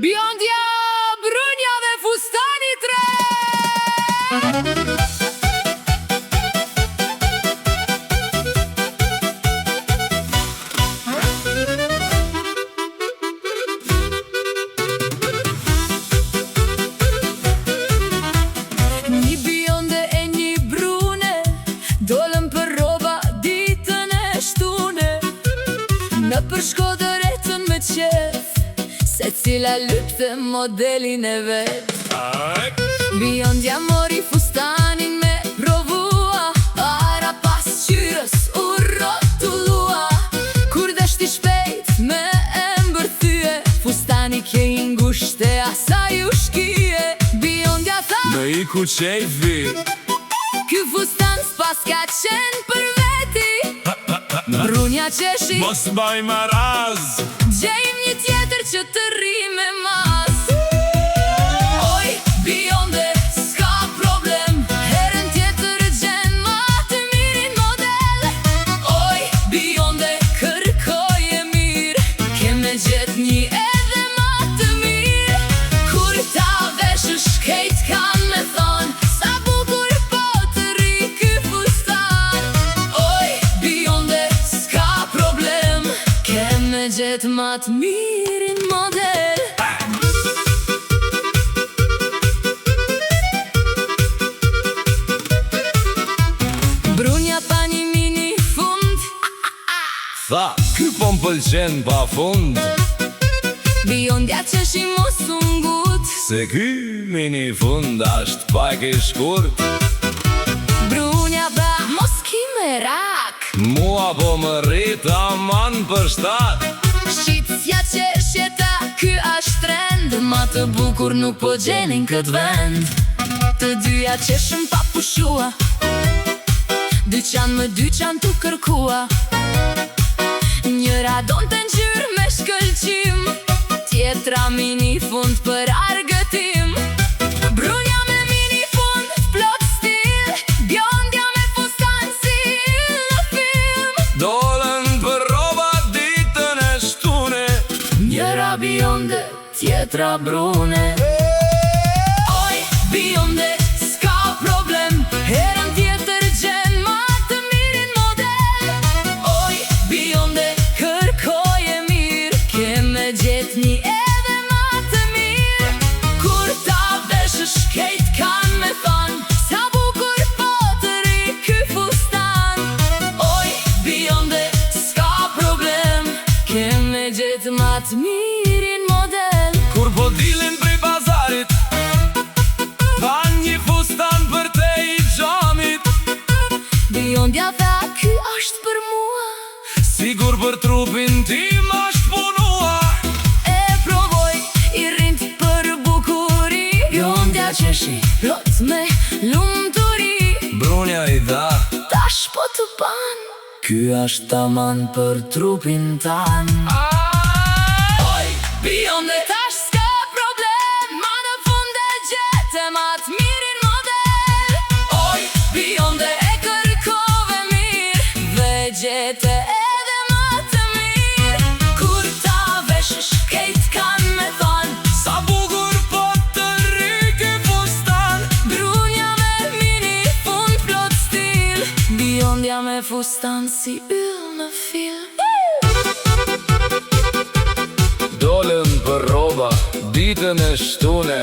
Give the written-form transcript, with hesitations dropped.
Bjondja, brënja dhe fustani tre. Një bjonde e një brune dolën për roba ditën e shtune. Në përshkodër etën me qef, se cila lypte modelin e vet. Bjondja mori fustanin me provua, para pasqyrës u rotullua. Kur deshti shpejt me e mbërthye, fustani kje i ngushte asaj u shkije. Bjondja tha, me i ku qejfi, ky fustan s'pas ka qenë për veti. Brunja qeshi, mos baj maraz, gjejmë një tjetër që të rri me mas. Oj, bjonde, s'ka problem, herën tjetër gjen ma të mirin model. Oj, bjonde, kërkoj e mirë, keme gjet një edhe ma të mirë. Kur ta veshësh kejt kan me thon, sa bukur po të rri ky fustan. Oj, bjonde, s'ka problem, keme gjet ma të mirin model. Brunja pa një mini fund, tha, ky po m'pëlqen pa fund, bjondja qeshi mos u ngut. se ky mini fund asht pak i shkurt. Brunja tha, mos ki merak, Mua po më rrit aman për shtat. shqitsja qeshjeta, ky asht trend, ma të bukur nuk po gjenin kët vend. Të dyja qeshën pa pushua, dyqan më dyqan tu kërkua. Njëra don të ngjyrë me shkëlqim, tjetra mini fund për argëtim. Brunja me mini fund, plot stil, bjondja me fustan si në film. Dolën për roba ditën e shtune, Njëra bjonde, tjetra brune. Oj, bjonde, s'ka problem, herën tjetër gjen ma të mirin model. Oj, bjonde, kërkoj e mirë, keme gjet një edhe ma të mirë. Kur ta veshësh kejt kan me thon, sa bukur po të rri ky fustan. Oj, bjonde, s'ka problem, keme gjet ma të mirin model. kur po dilin prej bazarit, pa një fustan për te i xhamit. Bjondja tha, ky asht për mua, Sigur për trupin tim asht punua. e provoj, i rind për bukuri. Bjondja qeshi, plot me lumturi. Brunja i dha, Tash po të ban, ky asht taman për trupin tan. Oj, bjonde, tash s'ka problem, ma në fund e gjete ma të mirin model. Oj, bjonde, e kërkove mirë, dhe gjete edhe ma të mirë. Kur ta veshësh kejt kan me thon, sa bukur po të rri ky fustan. brunja me mini fund, plot stil, bjondja me fustan si yll në film. Dolën për roba ditën e shtune,